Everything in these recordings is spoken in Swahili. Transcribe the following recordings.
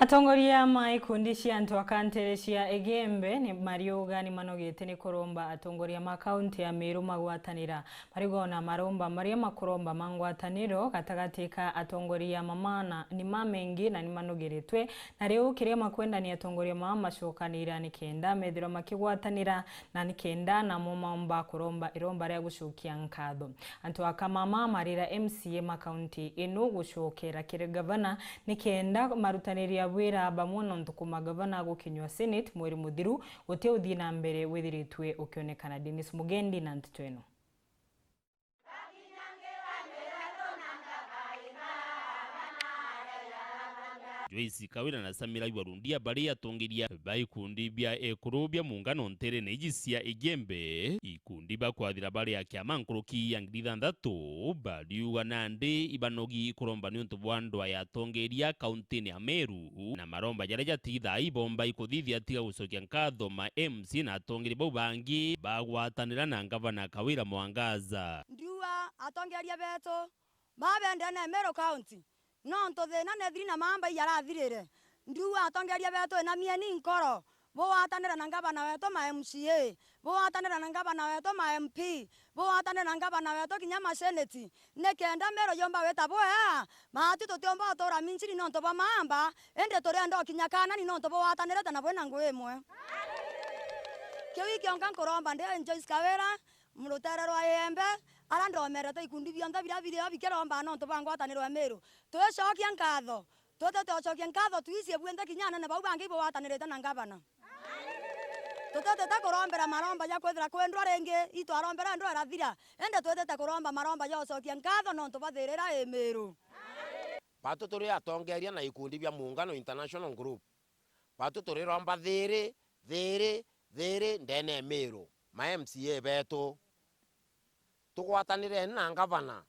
Atongoria maikundi cia antu akantere cia Egembe ni Marioga ni manogete ni kuromba atongoria ma kaunti ya Meru magwatanira marigona maromba maria makuromba mangwataniro gatagati ka atongoria mamana ni mamengi na ni manogeretwe na riu kiria makwenda ni atongoria macokanira ni kenda methira makigwatanira na ni kenda na momamba kuromba iromba ria gucokia nkatho antu akamama marira MCA ma kaunti ino gucokera kire gavana ni kenda marutaniria wira bamwe ntukuma gavana gukinywa Senate mweri muthiru gutie uthii na mbere withiritwe ukionekana Dennis Mugendi na ntitweno. Joyce Kawira na Samira Warundia bari atongiria baikundi bya ekurubya mungano ntere nejisia Egembe ikundi bakwathira bari akiama nkuruki ya ngithandatu bariuga nande ibanogi kuromba ni untu bwandwa ya tongeria kaunti ya Meru na maromba jareja titha ibomba ikuthithia tiga gucokia nkatho ma MC na atongeri bau bangi bagwatanira na gavana Kawira Mwangaza ndiwa atongeria beto babende na Meru County nonto thina nethiri na mamba yarathirire ndiwa atongeria beto na mieni nkoro bo watanira na gavana weto ma MCA bo watanira na gavana weto ma MP bo watanira na gavana weto kinyama Senate nekenda Meru yomba weta boya matu totomba tora minchiri nonto ba mamba ende tore ndo kinyakana ni nonto bo watanira na bwena ngwemwe kiwi kionga nkoromba nde Joyce Kawira murutera rwa Embe arando merete ikundi byonda birabire bikeromba nonto bangwatanirwa Meru tucokia nkatho tucokia nkatho tuicie bwende kinyana na bau bangi bo watanirete na gavana tutete kurombera maromba ya kwethira kwendwa renge itu arombera ndo arathira ende tutete kuromba maromba ya cokia nkatho nonto bathirira Meru patu turi atongeria na ikundi bya Muungano International Group patu turi romba thiri ndene Meru ma MCA beto tugwatanire na gavana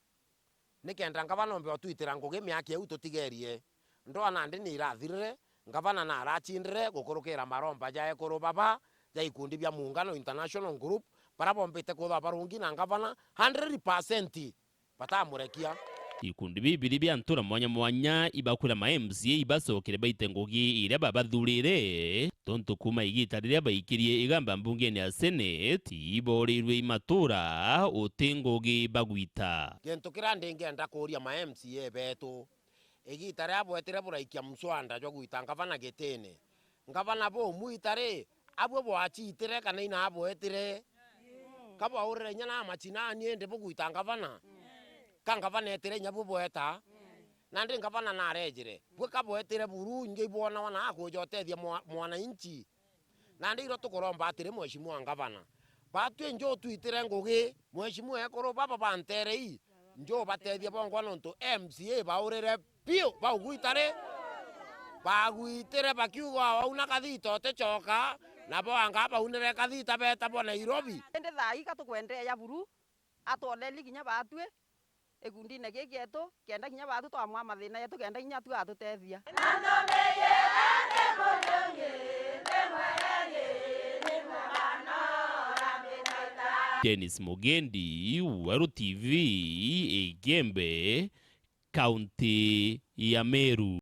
nikenda gavana mbe twitira ngugi miaki au tutigerie ndo anandi ni irathirire gavana na arachindire gukurukira maromba ja ekuru baba ja ikundi bya Muungano International Group para bombete kutha barungi na gavana 100% batamurekia ikundi bibiri bya ntura mwanya ibakura ma MCA ibasokere baite ngugi ire babathurire tonto kuma igita riria baikirie igamba mbungeni ya Senate iborirwe imatura utingugi bagwita gento kirande ngenda kuria ma MCA beto igita ria bwetire buraikia mswanda jo gwita gavana getene gavana bo muitare abwe bwachitire kana ina abwetire kabo urire nyana machina niende bugwita gavana kanga vanetire nyabu bweta nandi gavana na rejire bweka bwetire buru nge ibona wana akujotethia mwana inchi nandi iro tukuromba atire mheshimiwa gavana batwe njo twitire ngugi mheshimiwa ekoro baba banterei njo batethia bongwa nonto MCA baurire pio bagwitare bagwitire bakiuga auna kathito techoka na boanga baunire kathita beta bo Nairobi ende thai katukwende ya buru atoleli kinya batwe ekundi na gegeto kenda kinya batu to amwa mathina yetu kenda kinya tu atutethia Dennis Mugendi, Waru TV, Egembe, kaunti ya Meru.